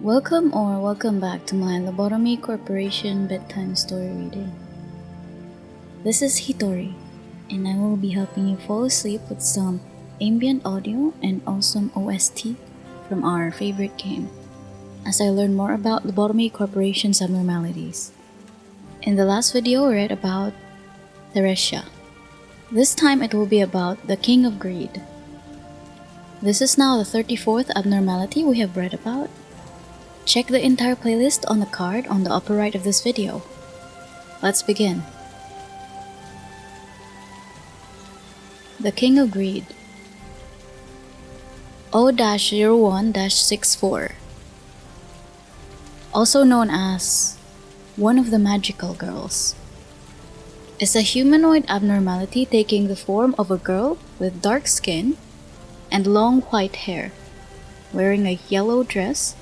Welcome back to my Lobotomy Corporation bedtime story reading. This is Hitori, and I will be helping you fall asleep with some ambient audio and awesome OST from our favorite game, as I learn more about Lobotomy Corporation's abnormalities. In the last video, we read about Theresia. This time it will be about the King of Greed. This is now the 34th abnormality we have read about. Check the entire playlist on the card on the upper right of this video. Let's begin. The King of Greed. O-01-64, also known as one of the magical girls, is a humanoid abnormality taking the form of a girl with dark skin and long white hair, wearing a yellow dress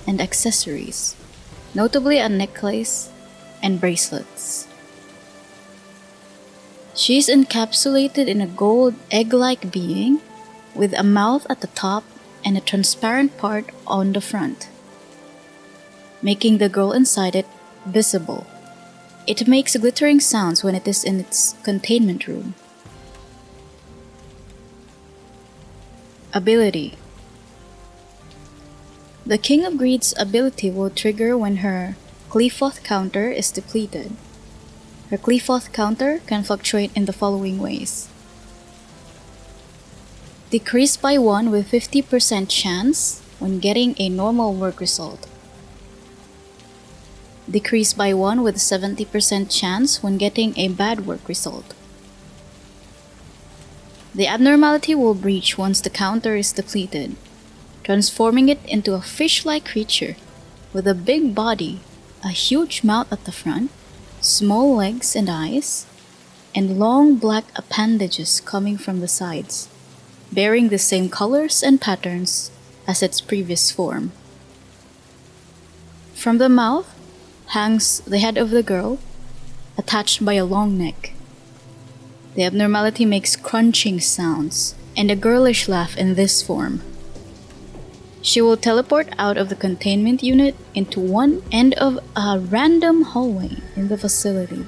and accessories, notably a necklace and bracelets. She is encapsulated in a gold egg-like being with a mouth at the top and a transparent part on the front, making the girl inside it visible. It makes glittering sounds when it is in its containment room. Ability. The King of Greed's ability will trigger when her Qlipoth counter is depleted. Her Qlipoth counter can fluctuate in the following ways. Decrease by 1 with 50% chance when getting a normal work result. Decrease by 1 with 70% chance when getting a bad work result. The abnormality will breach once the counter is depleted, transforming it into a fish-like creature with a big body, a huge mouth at the front, small legs and eyes, and long black appendages coming from the sides, bearing the same colors and patterns as its previous form. From the mouth hangs the head of the girl, attached by a long neck. The abnormality makes crunching sounds and a girlish laugh in this form. She will teleport out of the containment unit into one end of a random hallway in the facility,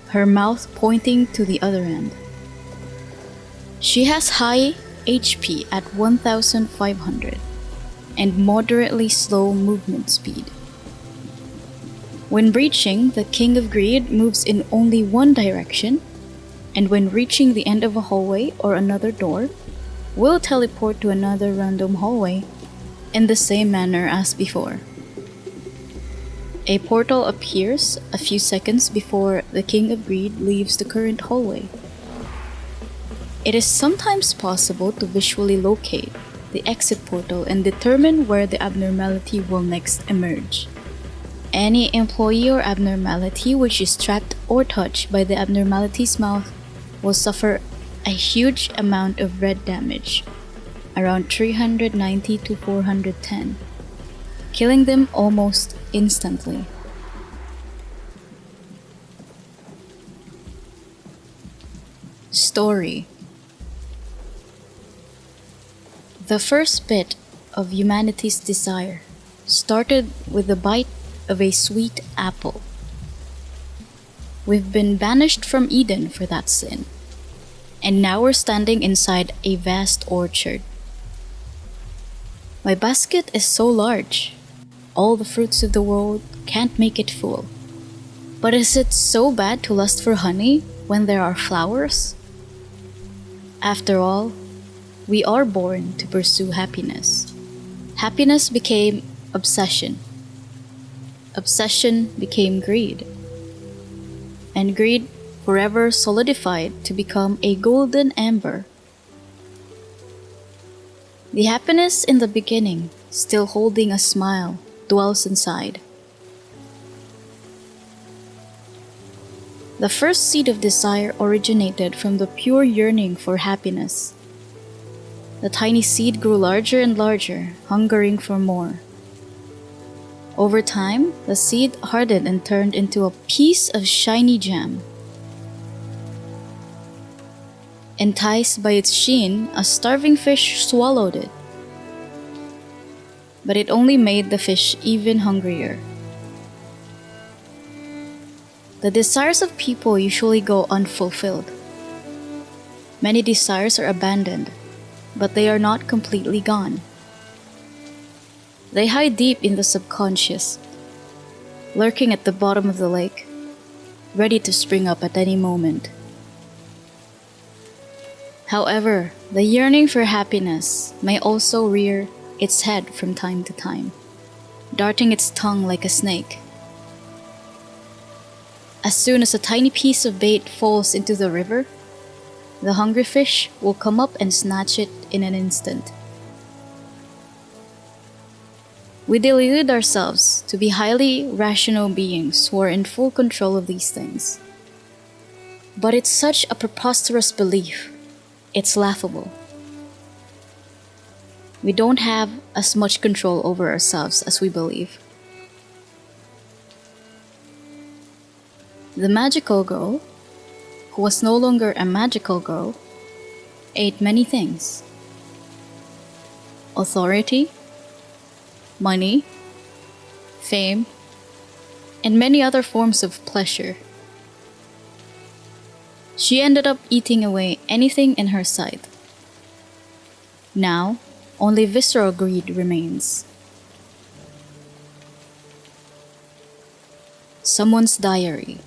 her mouth pointing to the other end. She has high HP at 1500 and moderately slow movement speed. When breaching, the King of Greed moves in only one direction, and when reaching the end of a hallway or another door, will teleport to another random hallway in the same manner as before. A portal appears a few seconds before the King of Greed leaves the current hallway. It is sometimes possible to visually locate the exit portal and determine where the abnormality will next emerge. Any employee or abnormality which is trapped or touched by the abnormality's mouth will suffer a huge amount of red damage, around 390 to 410, killing them almost instantly. Story. The first bit of humanity's desire started with the bite of a sweet apple. We've been banished from Eden for that sin, and now we're standing inside a vast orchard. My basket is so large, all the fruits of the world can't make it full. But is it so bad to lust for honey when there are flowers? After all, we are born to pursue happiness. Happiness became obsession. Obsession became greed. And greed forever solidified to become a golden amber. The happiness in the beginning, still holding a smile, dwells inside. The first seed of desire originated from the pure yearning for happiness. The tiny seed grew larger and larger, hungering for more. Over time, the seed hardened and turned into a piece of shiny jam. Enticed by its sheen, a starving fish swallowed it. but it only made the fish even hungrier. The desires of people usually go unfulfilled. Many desires are abandoned, but they are not completely gone. They hide deep in the subconscious, lurking at the bottom of the lake, ready to spring up at any moment. However, the yearning for happiness may also rear its head from time to time, darting its tongue like a snake. As soon as a tiny piece of bait falls into the river, the hungry fish will come up and snatch it in an instant. We delude ourselves to be highly rational beings who are in full control of these things. But it's such a preposterous belief, it's laughable. We don't have as much control over ourselves as we believe. The magical girl, who was no longer a magical girl, ate many things: authority, money, fame, and many other forms of pleasure. She ended up eating away anything in her sight. Now, only visceral greed remains. Someone's diary.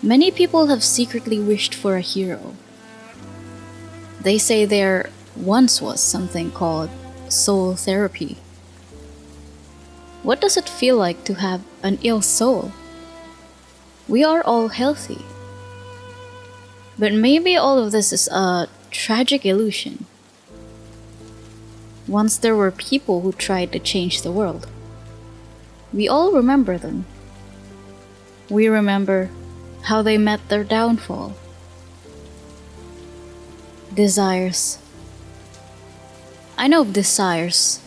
Many people have secretly wished for a hero. They say there once was something called soul therapy. What does it feel like to have an ill soul? We are all healthy. But maybe all of this is a tragic illusion. Once there were people who tried to change the world. We all remember them. We remember how they met their downfall. Desires. I know of desires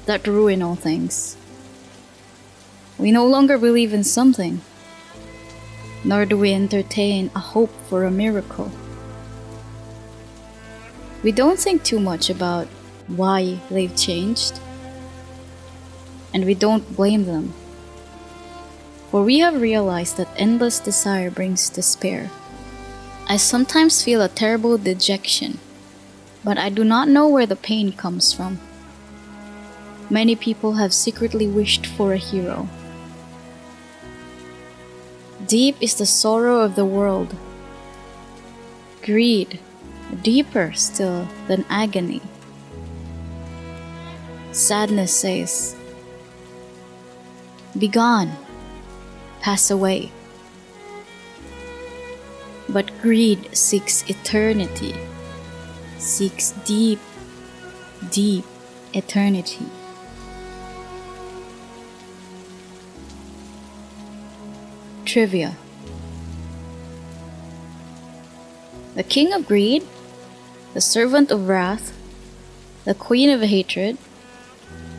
that ruin all things. We no longer believe in something, nor do we entertain a hope for a miracle. We don't think too much about why they've changed, and we don't blame them. For we have realized that endless desire brings despair. I sometimes feel a terrible dejection, but I do not know where the pain comes from. Many people have secretly wished for a hero. Deep is the sorrow of the world. Greed, deeper still than agony. Sadness says, "Be gone. Pass away." But greed seeks eternity, seeks deep, deep eternity. Trivia. The king of greed, the servant of wrath, the queen of hatred,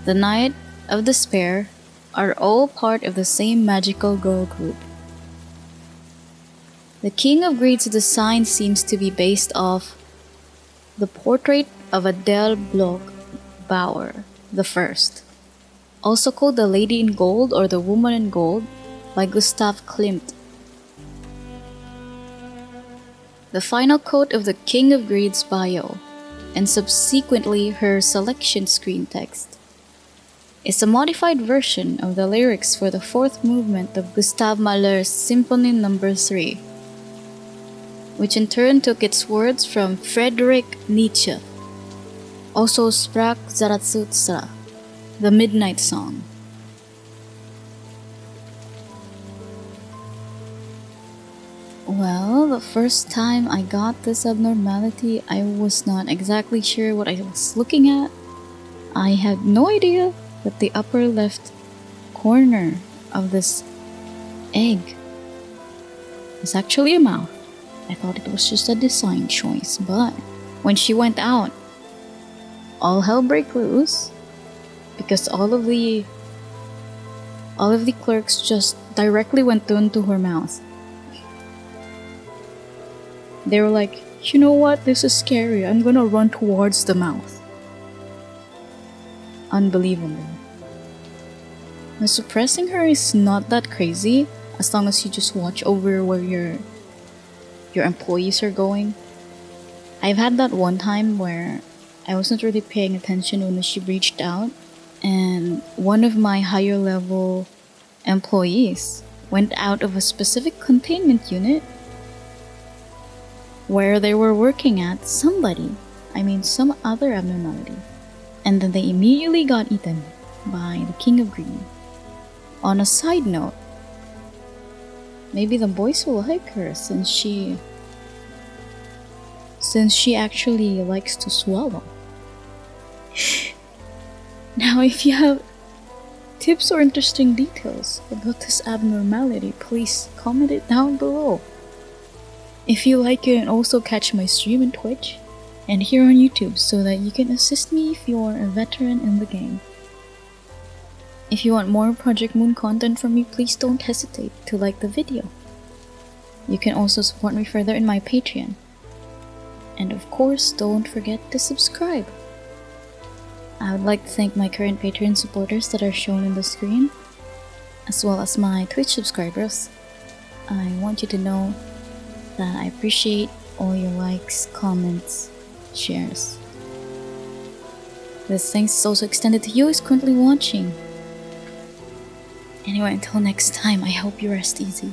the knight of despair are all part of the same magical girl group. The king of greed's design seems to be based off the portrait of Adele Bloch Bauer I, also called the Lady in Gold or the Woman in Gold by Gustav Klimt. The final quote of the king of greed's bio, and subsequently her selection screen text, is a modified version of the lyrics for the fourth movement of Gustav Mahler's Symphony No. 3, which in turn took its words from Friedrich Nietzsche, also Sprach Zarathustra, the Midnight Song. Well, the first time I got this abnormality, I was not exactly sure what I was looking at. I had no idea that the upper left corner of this egg is actually a mouth. I thought it was just a design choice, but when she went out, all hell broke loose because all of the clerks just directly went into her mouth. They were like, You know what? This is scary. I'm gonna run towards the mouth. Unbelievable. Now, suppressing her is not that crazy as long as you just watch over where your employees are going. I've had that one time where I wasn't really paying attention when she reached out, and one of my higher level employees went out of a specific containment unit where they were working at some other abnormality, and then they immediately got eaten by the King of Green. On a side note, maybe the boys will like her since she actually likes to swallow. Now, if you have tips or interesting details about this abnormality, please comment it down below. If you like, you can also catch my stream on Twitch and here on YouTube so that you can assist me if you're a veteran in the game. If you want more Project Moon content from me, please don't hesitate to like the video. You can also support me further in my Patreon. And of course, don't forget to subscribe. I would like to thank my current Patreon supporters that are shown on the screen, as well as my Twitch subscribers. I want you to know that I appreciate all your likes, comments, shares. This thanks is also extended to you who's currently watching. Anyway, until next time, I hope you rest easy.